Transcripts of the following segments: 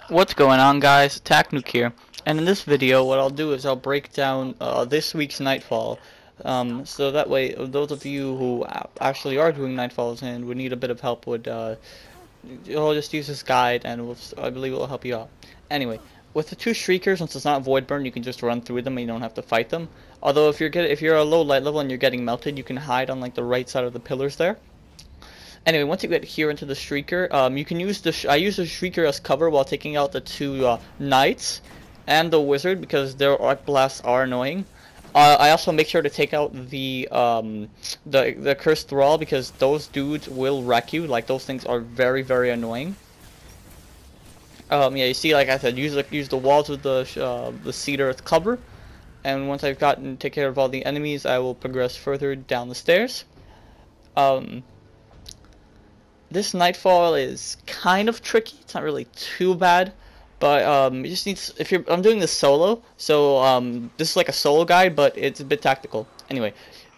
What's going on, guys? Taniks here, and in this video what I'll do is I'll break down this week's Nightfall, so that way those of you who actually are doing Nightfalls and would need a bit of help would you'll just use this guide and I believe it will help you out. Anyway, with the two Shriekers, since it's not Void Burn, you can just run through them and you don't have to fight them. Although if you're a low light level and you're getting melted, you can hide on like the right side of the pillars there. Anyway, once you get here into the Shrieker, you can use I use the Shrieker as cover while taking out the two Knights and the Wizard because their Arc Blasts are annoying. I also make sure to take out the Cursed Thrall because those dudes will wreck you. Like, those things are very, very annoying. Yeah, you see, like I said, use the walls of the cedar as cover. And once I've take care of all the enemies, I will progress further down the stairs. This Nightfall is kind of tricky. It's not really too bad, but it just needs. I'm doing this solo, so this is like a solo guide, but it's a bit tactical. Anyway,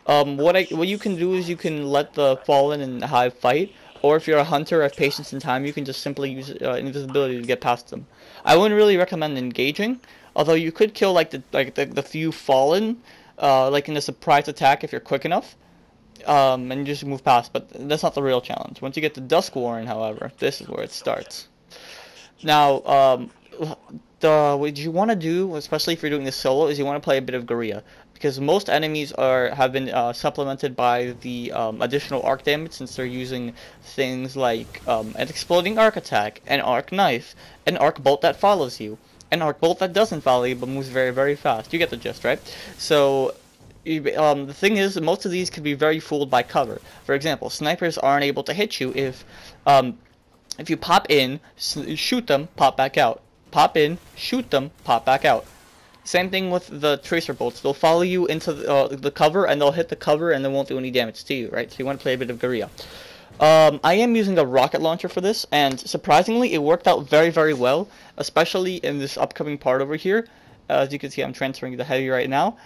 what you can do is you can let the Fallen and Hive fight, or if you're a hunter, have patience and time, you can just simply use invisibility to get past them. I wouldn't really recommend engaging, although you could kill the few Fallen, like in a surprise attack if you're quick enough. And you just move past, but that's not the real challenge. Once you get to Dusk Warren, however, this is where it starts. Now, what you want to do, especially if you're doing this solo, is you want to play a bit of Guerrilla, because most enemies have been supplemented by the additional arc damage, since they're using things like an exploding arc attack, an arc knife, an arc bolt that follows you, an arc bolt that doesn't follow you but moves very, very fast. You get the gist, right? So the thing is, most of these can be very fooled by cover. For example, snipers aren't able to hit you if you pop in, shoot them, pop back out. Pop in, shoot them, pop back out. Same thing with the tracer bolts. They'll follow you into the cover, and they'll hit the cover, and they won't do any damage to you, right? So you want to play a bit of Guerrilla. I am using a rocket launcher for this, and surprisingly, it worked out very, very well, especially in this upcoming part over here. As you can see, I'm transferring the heavy right now.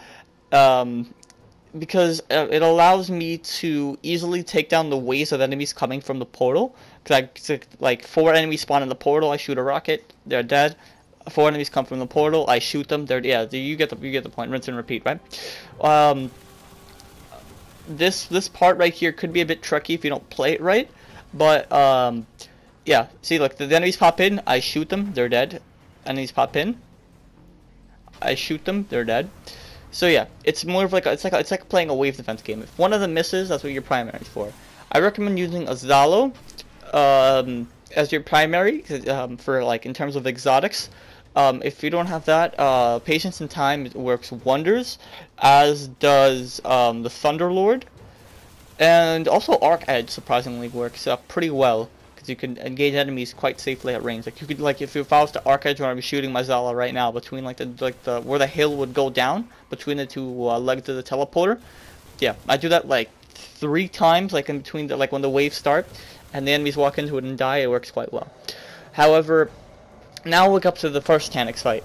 Because it allows me to easily take down the waves of enemies coming from the portal. Because like 4 enemies spawn in the portal, I shoot a rocket, they're dead. 4 enemies come from the portal, I shoot them, you get the point. Rinse and repeat, right? This part right here could be a bit tricky if you don't play it right, but yeah. See, look, the enemies pop in, I shoot them, they're dead. Enemies pop in, I shoot them, they're dead. So yeah, it's more of it's like playing a wave defense game. If one of them misses, that's what your primary is for. I recommend using a Zalo as your primary for in terms of exotics. If you don't have that, patience and time works wonders, as does the Thunderlord, and also Arc Edge surprisingly works pretty well. You can engage enemies quite safely at range. Like you could, if I was to arc edge when I'm shooting my Zala right now, between where the hill would go down between the two legs of the teleporter. Yeah, I do that like 3 times, in between when the waves start, and the enemies walk into it and die. It works quite well. However, now we'll look up to the first Taniks fight,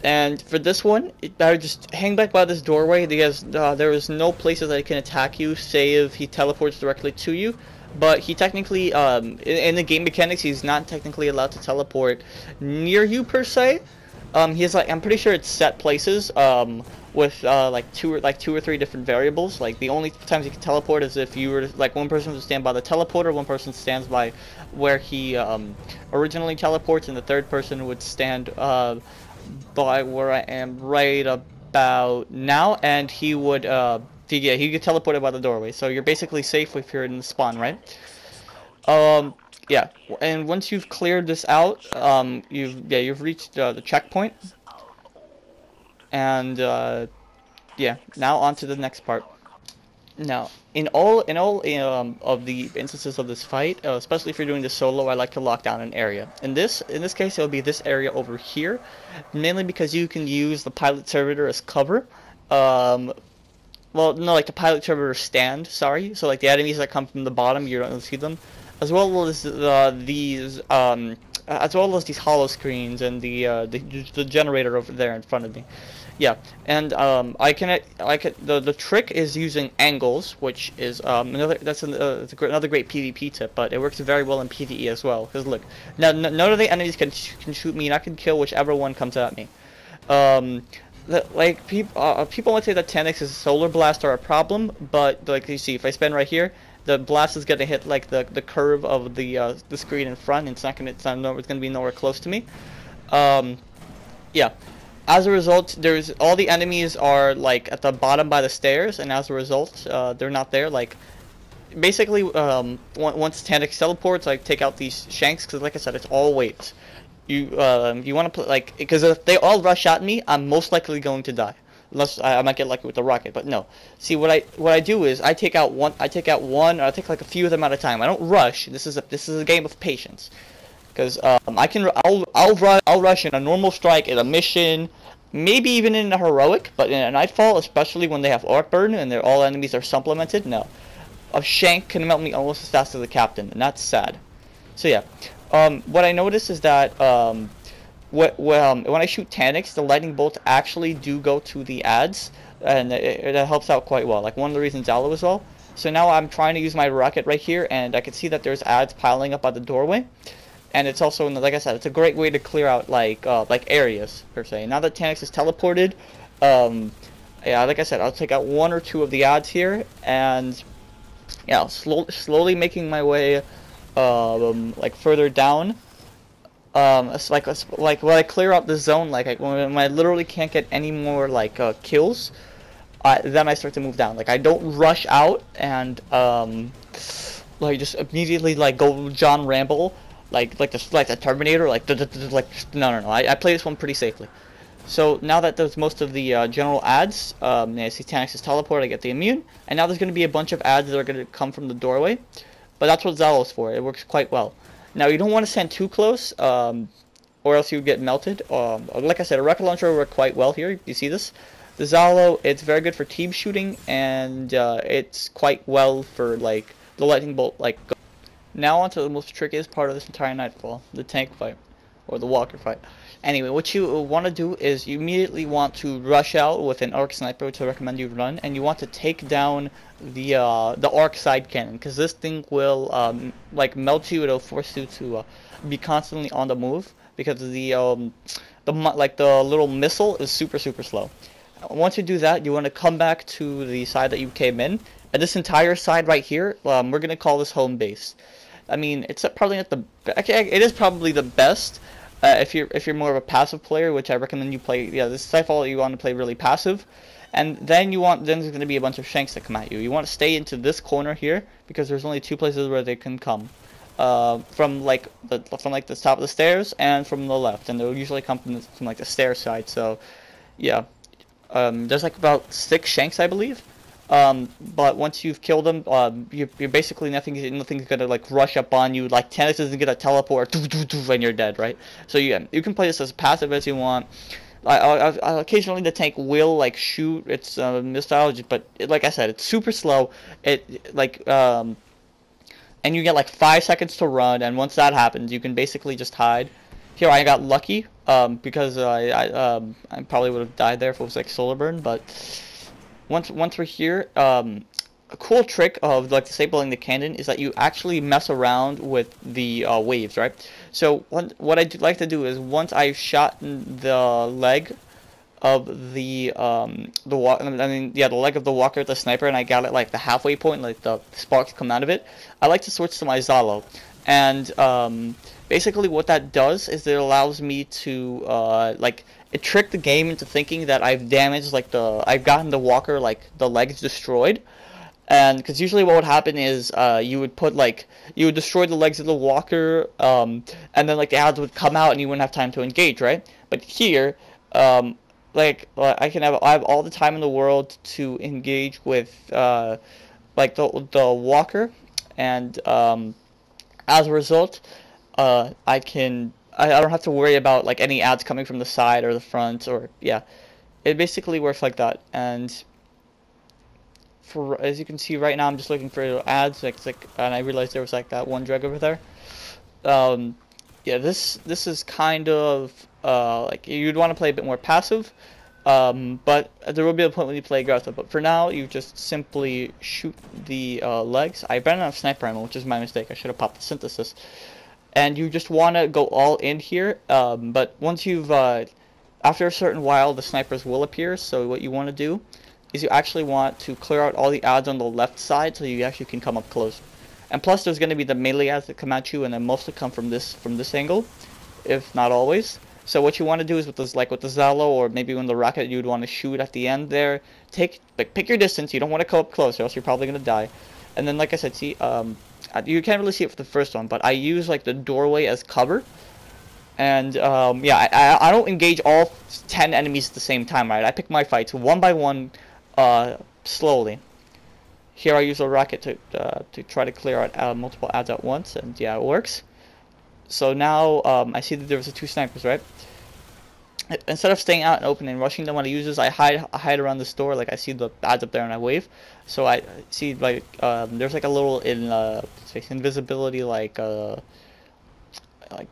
and for this one, I would just hang back by this doorway because there is no places that he can attack you, save he teleports directly to you. But he technically, in the game mechanics, he's not technically allowed to teleport near you per se. He's I'm pretty sure it's set places, with two or three different variables. Like the only times you can teleport is if you were one person would stand by the teleporter, one person stands by where he originally teleports, and the third person would stand by where I am right about now, and he would yeah, he get teleported by the doorway, so you're basically safe if you're in the spawn, right? Yeah, and once you've cleared this out, you've reached the checkpoint, and yeah, now on to the next part. Now, in all of the instances of this fight, especially if you're doing this solo, I like to lock down an area. In this case, it'll be this area over here, mainly because you can use the pilot servitor as cover. Well, no, the pilot servitor stand, sorry. So the enemies that come from the bottom, you don't see them, as well as these hollow screens and the generator over there in front of me. Yeah, and the trick is using angles, which is another great PvP tip, but it works very well in PvE as well. Because look, now none of the enemies can shoot me, and I can kill whichever one comes at me. Um, like people might say that Taniks' solar blasts are a problem, but like you see, if I spin right here, the blast is gonna hit like the curve of the screen in front, and it's gonna be nowhere close to me. Yeah. As a result, there's all the enemies are like at the bottom by the stairs, and as a result, they're not there. Like, basically, once Taniks teleports, I take out these shanks because, like I said, it's all waves. You want to play like because if they all rush at me, I'm most likely going to die, unless I might get lucky with the rocket. But no, see what I do is I take out one, or I take like a few of them at a time. I don't rush. This is a game of patience. Because I'll rush in a normal strike, in a mission, maybe even in a heroic, but in a Nightfall, especially when they have arc burn and all enemies are supplemented, no. A shank can melt me almost as fast as the captain, and that's sad. So yeah, what I noticed is that when I shoot Taniks, the lightning bolts actually do go to the ads, and it helps out quite well. Like one of the reasons Zalo as well. So now I'm trying to use my rocket right here, and I can see that there's ads piling up by the doorway. And it's also, like I said, it's a great way to clear out like areas per se. Now that Taniks is teleported, yeah, like I said, I'll take out one or two of the ads here, and yeah, slowly making my way, like further down. It's like when I clear out the zone, like when I literally can't get any more like kills, then I start to move down. Like I don't rush out and like just immediately like go John Rambo. Like the Terminator, like no. I play this one pretty safely. So now that there's most of the general ads, I see Taniks is teleport, I get the immune, and now there's going to be a bunch of ads that are going to come from the doorway. But that's what Zalo's for. It works quite well. Now you don't want to stand too close, or else you get melted. Like I said, a rocket launcher will work quite well here. You see this? The Zalo, it's very good for team shooting, and it's quite well for like the lightning bolt, like. Now onto the most trickiest part of this entire Nightfall, the tank fight, or the walker fight. Anyway, what you want to do is you immediately want to rush out with an arc sniper, which I recommend you run, and you want to take down the arc side cannon, because this thing will like melt you. It'll force you to be constantly on the move, because the little missile is super slow. Once you do that, you want to come back to the side that you came in, and this entire side right here, we're gonna call this home base. I mean, it's probably not the. It is probably the best if you're more of a passive player, which I recommend you play. Yeah, this Nightfall you want to play really passive, and then there's going to be a bunch of shanks that come at you. You want to stay into this corner here because there's only two places where they can come, from like the top of the stairs and from the left, and they'll usually come from like the stair side. So, yeah, there's like about 6 shanks, I believe. But once you've killed them, you're basically nothing's gonna like rush up on you. Like Taniks isn't gonna teleport, and you're dead, right? So yeah, you can play this as passive as you want. Occasionally the tank will like shoot its missiles, but like I said, it's super slow. It like and you get like 5 seconds to run, and once that happens, you can basically just hide. Here I got lucky, because I probably would have died there if it was like solar burn, but. Once we're here, a cool trick of like disabling the cannon is that you actually mess around with the waves, right? So what I like to do is once I've shot the leg of the leg of the walker, the sniper, and I got it like the halfway point, like the sparks come out of it, I like to switch to my Zalo, and basically what that does is it allows me to it tricked the game into thinking that I've damaged I've gotten the walker like the legs destroyed, and because usually what would happen is you would destroy the legs of the walker, and then like the ads would come out and you wouldn't have time to engage, right? But here, I have all the time in the world to engage with like the walker, and as a result, I don't have to worry about like any ads coming from the side or the front, or yeah, it basically works like that. And as you can see right now, I'm just looking for ads, and I realized there was like that one drag over there. Yeah, this is kind of like you'd want to play a bit more passive. But there will be a point when you play aggressive. But for now, you just simply shoot the legs. I ran out of sniper ammo, which is my mistake. I should have popped the synthesis. And you just want to go all in here. But once you've after a certain while, the snipers will appear. So what you want to do is you actually want to clear out all the ads on the left side, so you actually can come up close. And plus, there's going to be the melee ads that come at you, and they mostly come from this angle, if not always. So what you want to do is with this, like with the Zalo, or maybe when the rocket, you'd want to shoot at the end there. Pick your distance. You don't want to come up close, or else you're probably going to die. And then, like I said, see, you can't really see it for the first one, but I use like the doorway as cover. And yeah, I don't engage all 10 enemies at the same time, right? I pick my fights one by one, slowly. Here I use a rocket to try to clear out multiple ads at once, and yeah, it works. So now I see that there was the 2 snipers, right? Instead of staying out and open and rushing them, what I use is I hide around this door. Like I see the ads up there and I wave. So I see like there's like a little invisibility like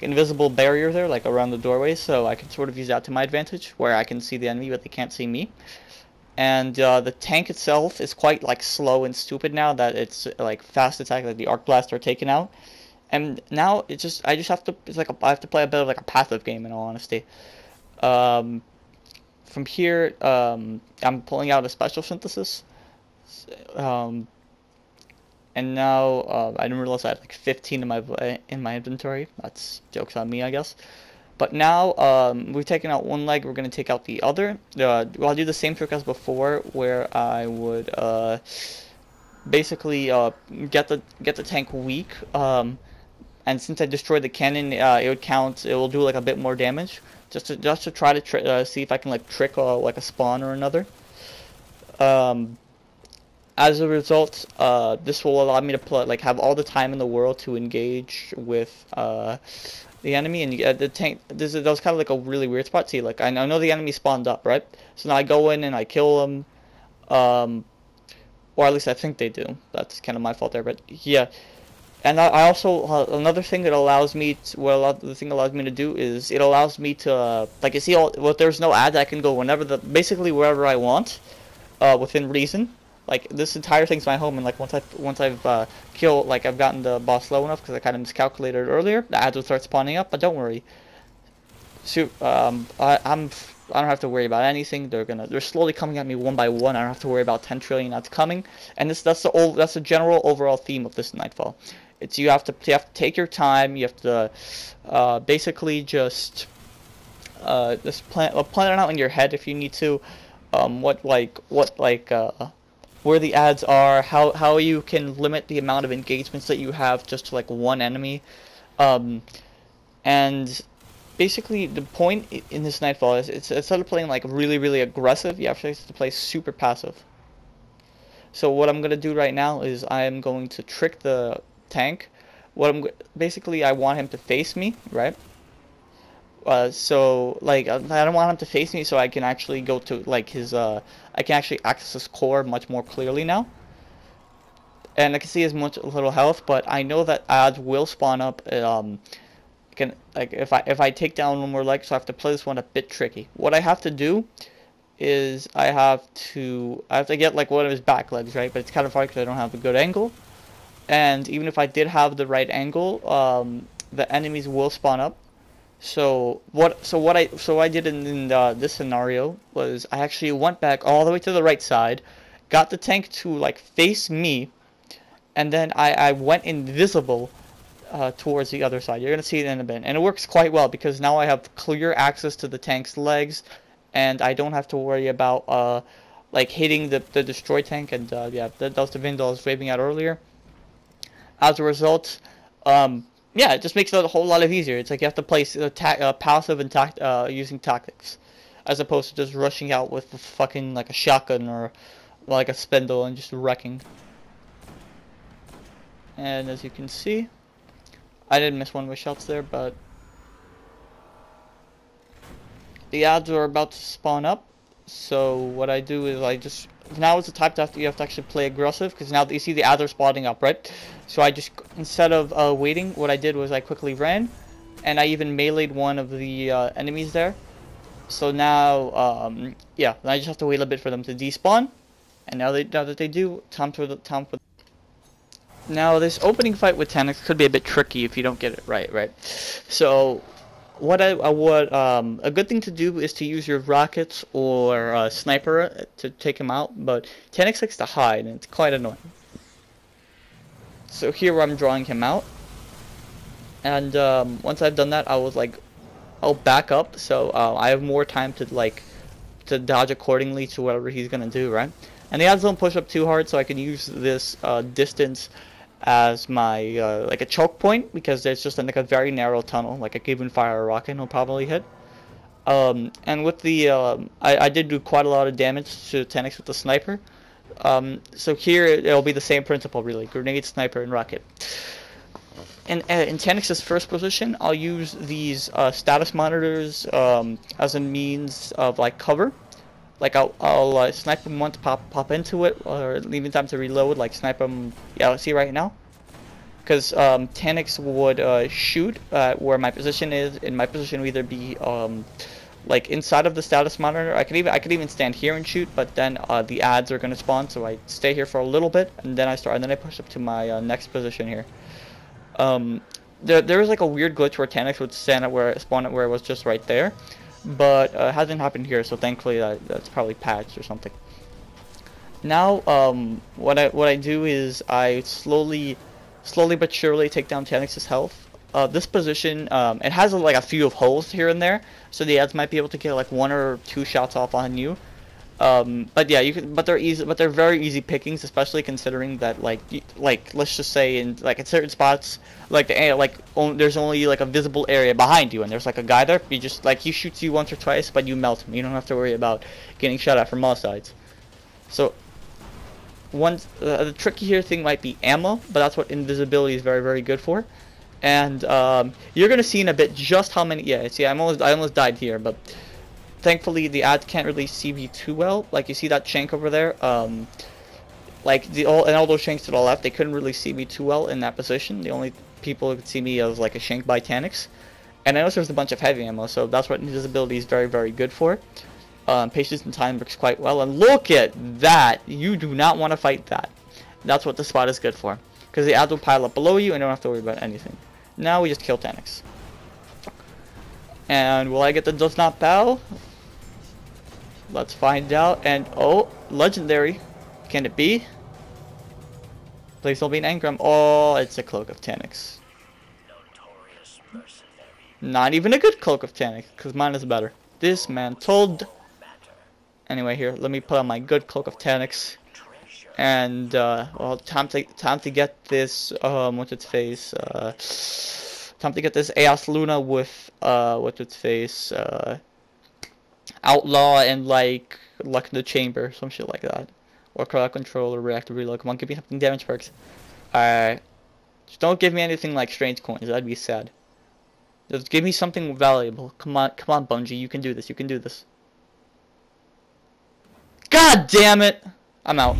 invisible barrier there, like around the doorway. So I can sort of use that to my advantage, where I can see the enemy but they can't see me. And the tank itself is quite like slow and stupid now that it's like fast attack, like the arc blasts are taken out. And now I just have to, I have to play a bit of like a passive game, in all honesty. From here, I'm pulling out a special synthesis. And now I didn't realize I had like 15 in my inventory. That's jokes on me, I guess. But now we've taken out one leg. We're gonna take out the other. I'll do the same trick as before, where I would basically get the tank weak. And since I destroyed the cannon, it would count. It will do like a bit more damage, just to try to see if I can like trick like a spawn or another. As a result, this will allow me to have all the time in the world to engage with the enemy, and the tank. That was kind of like a really weird spot. See, like I know the enemy spawned up, right? So now I go in and I kill them, or at least I think they do. That's kind of my fault there, but yeah. And I also another thing that allows me to do is it allows me to like you see there's no ads, I can go basically wherever I want, within reason. Like this entire thing's my home, and like once I've killed, like I've gotten the boss low enough because I kind of miscalculated earlier, the ads will start spawning up. But don't worry, so I don't have to worry about anything. They're slowly coming at me one by one. I don't have to worry about 10 trillion ads coming. And that's the general overall theme of this Nightfall. It's you have to take your time. You have to basically just plan it out in your head if you need to. Where the ads are, how you can limit the amount of engagements that you have just to like one enemy, and basically the point in this Nightfall is it's instead of playing like really aggressive, you actually have to play super passive. So what I'm gonna do right now is I am going to trick the tank. Basically I want him to face me, right? So like I don't want him to face me, so I can actually go to like his I can actually access his core much more clearly now, and I can see his little health. But I know that ads will spawn up. If I take down one more leg, so I have to play this one a bit tricky. What I have to do is I have to get like one of his back legs, right? But it's kind of hard because I don't have a good angle, and even if I did have the right angle, the enemies will spawn up. So what I did in this scenario was I actually went back all the way to the right side, got the tank to like face me, and then I went invisible towards the other side. You're gonna see it in a bit, and it works quite well because now I have clear access to the tank's legs, and I don't have to worry about like hitting the destroy tank. And yeah, that was the Vindal I was raving at earlier. As a result, yeah, it just makes it a whole lot easier. It's like you have to play passive and using tactics, as opposed to just rushing out with fucking like a shotgun or like a spindle and just wrecking. And as you can see, I did miss one of my shots there, but the ads are about to spawn up. So what I do is now is the time you have to actually play aggressive, because now that you see the ads are spawning up, right? So I just, instead of waiting, what I did was I quickly ran, and I even meleeed one of the enemies there. So now, yeah, I just have to wait a bit for them to despawn. And now that they do, time for Now this opening fight with Taniks could be a bit tricky if you don't get it right? So what I would a good thing to do is to use your rockets or sniper to take him out, but Taniks likes to hide and it's quite annoying. So here I'm drawing him out, and once I've done that, I'll back up so I have more time to dodge accordingly to whatever he's gonna do, right? And the odds don't push up too hard, so I can use this distance as my like a choke point, because there's just like a very narrow tunnel. Like I could even fire a rocket and he'll probably hit. And with the I did do quite a lot of damage to Taniks with the sniper. So here it'll be the same principle really: grenade, sniper, and rocket. And in Taniks' first position, I'll use these status monitors as a means of like cover. Like I'll snipe him once, pop into it, or leaving time to reload. Like snipe him. Yeah, let's see right now. Because Taniks would shoot where my position is, and my position would either be like inside of the status monitor. I could even stand here and shoot, but then the ads are gonna spawn, so I stay here for a little bit, and then I push up to my next position here. There was like a weird glitch where Taniks would spawn at where it was just right there. But it hasn't happened here, so thankfully that's probably patched or something. Now, what I do is I slowly but surely take down Taniks' health. This position, it has like a few of holes here and there, so the ads might be able to get like 1 or 2 shots off on you. But yeah, they're very easy pickings, especially considering that like let's just say in certain spots, like there's only like a visible area behind you, and there's like a guy there. You just he shoots you once or twice, but you melt him. You don't have to worry about getting shot at from all sides. So the tricky here thing might be ammo, but that's what invisibility is very good for. And you're gonna see in a bit just how many. Yeah, see, I almost died here, but thankfully the ads can't really see me too well. Like you see that shank over there, like all those shanks to the left, they couldn't really see me too well in that position. The only people who could see me as like a shank by Taniks. And I noticed there's a bunch of heavy ammo, so that's what invisibility is very good for. Patience and time works quite well, and look at that! You do not want to fight that. That's what the spot is good for, because the ads will pile up below you and you don't have to worry about anything. Now we just kill Taniks. And will I get the does not bow? Let's find out. And oh, legendary. Can it be? Please don't be an engram. Oh, it's a cloak of Taniks. Not even a good cloak of Taniks, because mine is better. Dismantled. Anyway, here, let me put on my good cloak of Taniks. And well, time to get this what's its face? Time to get this Eos Luna with what's its face? Outlaw and like Luck in the Chamber, some shit like that. Or crowd control or reactive reload. Come on, give me something damage perks. Alright. Just don't give me anything like strange coins, that'd be sad. Just give me something valuable. Come on, Bungie, you can do this, you can do this. God damn it! I'm out.